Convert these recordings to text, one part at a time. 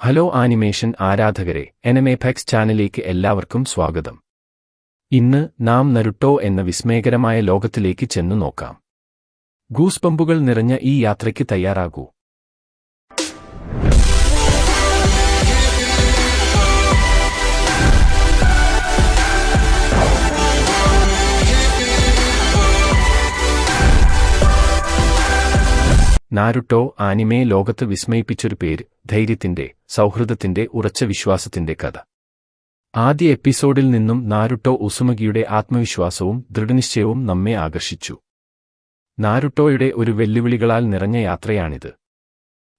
Hello animation ആരാധകരെ, എനിമേപെക്സ് ചാനലിലേക്ക് എല്ലാവർക്കും സ്വാഗതം. ഇന്ന് നാം നരുട്ടോ എന്ന വിസ്മയകരമായ ലോകത്തിലേക്ക് ചെന്നു നോക്കാം. ഗൂസ്ബമ്പുകൾ നിറഞ്ഞ ഈ യാത്രയ്ക്ക് തയ്യാറാകൂ. നാരുട്ടോ ആനിമേ ലോകത്ത് വിസ്മയിപ്പിച്ചൊരു പേര്, ധൈര്യത്തിന്റെ, സൗഹൃദത്തിന്റെ, ഉറച്ച വിശ്വാസത്തിന്റെ കഥ. ആദ്യ എപ്പിസോഡിൽ നിന്നും നാരുട്ടോ ഉസുമഗിയുടെ ആത്മവിശ്വാസവും ദൃഢനിശ്ചയവും നമ്മെ ആകർഷിച്ചു. നാരുട്ടോയുടെ ഒരു വെല്ലുവിളികളാൽ നിറഞ്ഞ യാത്രയാണിത്.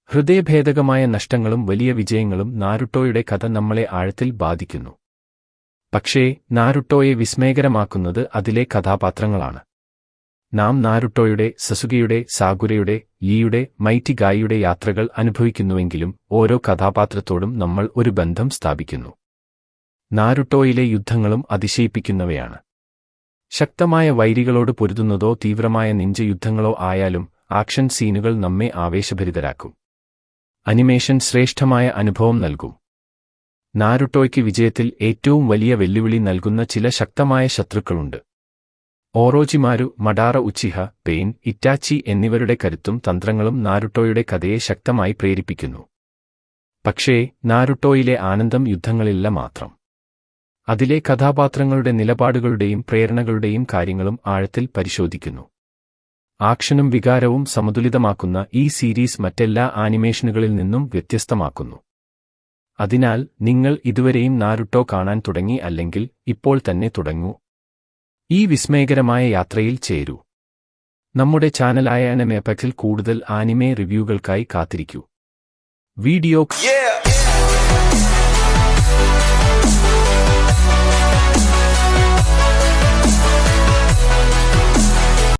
ഹൃദയഭേദകമായ നഷ്ടങ്ങളും വലിയ വിജയങ്ങളും നാരുട്ടോയുടെ കഥ നമ്മളെ ആഴത്തിൽ ബാധിക്കുന്നു. പക്ഷേ നാരുട്ടോയെ വിസ്മയകരമാക്കുന്നത് അതിലെ കഥാപാത്രങ്ങളാണ്. നാം നാരുട്ടോയുടെ, സസുകയുടെ, സാകുരയുടെ, യിയുടെ, മൈറ്റി ഗായിയുടെ യാത്രകൾ അനുഭവിക്കുന്നുവെങ്കിലും ഓരോ കഥാപാത്രത്തോടും നമ്മൾ ഒരു ബന്ധം സ്ഥാപിക്കുന്നു. നാരുട്ടോയിലെ യുദ്ധങ്ങളും അതിശയിപ്പിക്കുന്നവയാണ്. ശക്തമായ വൈരികളോട് പൊരുതുന്നതോ തീവ്രമായ നിഞ്ച യുദ്ധങ്ങളോ ആയാലും ആക്ഷൻ സീനുകൾ നമ്മെ ആവേശഭരിതരാക്കും. അനിമേഷൻ ശ്രേഷ്ഠമായ അനുഭവം നൽകും. നാരുട്ടോയ്ക്ക് വിജയത്തിൽ ഏറ്റവും വലിയ വെല്ലുവിളി നൽകുന്ന ചില ശക്തമായ ശത്രുക്കളുണ്ട്. ഓറോചിമാരു, മഡാറ ഉച്ചിഹ, പെയിൻ, ഇറ്റാച്ചി എന്നിവരുടെ കരുത്തും തന്ത്രങ്ങളും നാരുട്ടോയുടെ കഥയെ ശക്തമായി പ്രേരിപ്പിക്കുന്നു. പക്ഷേ നാരുട്ടോയിലെ ആനന്ദം യുദ്ധങ്ങളില്ല മാത്രം. അതിലെ കഥാപാത്രങ്ങളുടെ നിലപാടുകളുടെയും പ്രേരണകളുടെയും കാര്യങ്ങളും ആഴത്തിൽ പരിശോധിക്കുന്നു. ആക്ഷനും വികാരവും സമതുലിതമാക്കുന്ന ഈ സീരീസ് മറ്റെല്ലാ ആനിമേഷനുകളിൽ നിന്നും വ്യത്യസ്തമാക്കുന്നു. അതിനാൽ നിങ്ങൾ ഇതുവരെയും നാരുട്ടോ കാണാൻ തുടങ്ങി അല്ലെങ്കിൽ ഇപ്പോൾ തന്നെ തുടങ്ങൂ. ഈ വിസ്മയകരമായ യാത്രയിൽ ചേരൂ. നമ്മുടെ ചാനലായ എനിമേപെക്സിൽ കൂടുതൽ ആനിമേ റിവ്യൂകൾക്കായി കാത്തിരിക്കൂ. വീഡിയോ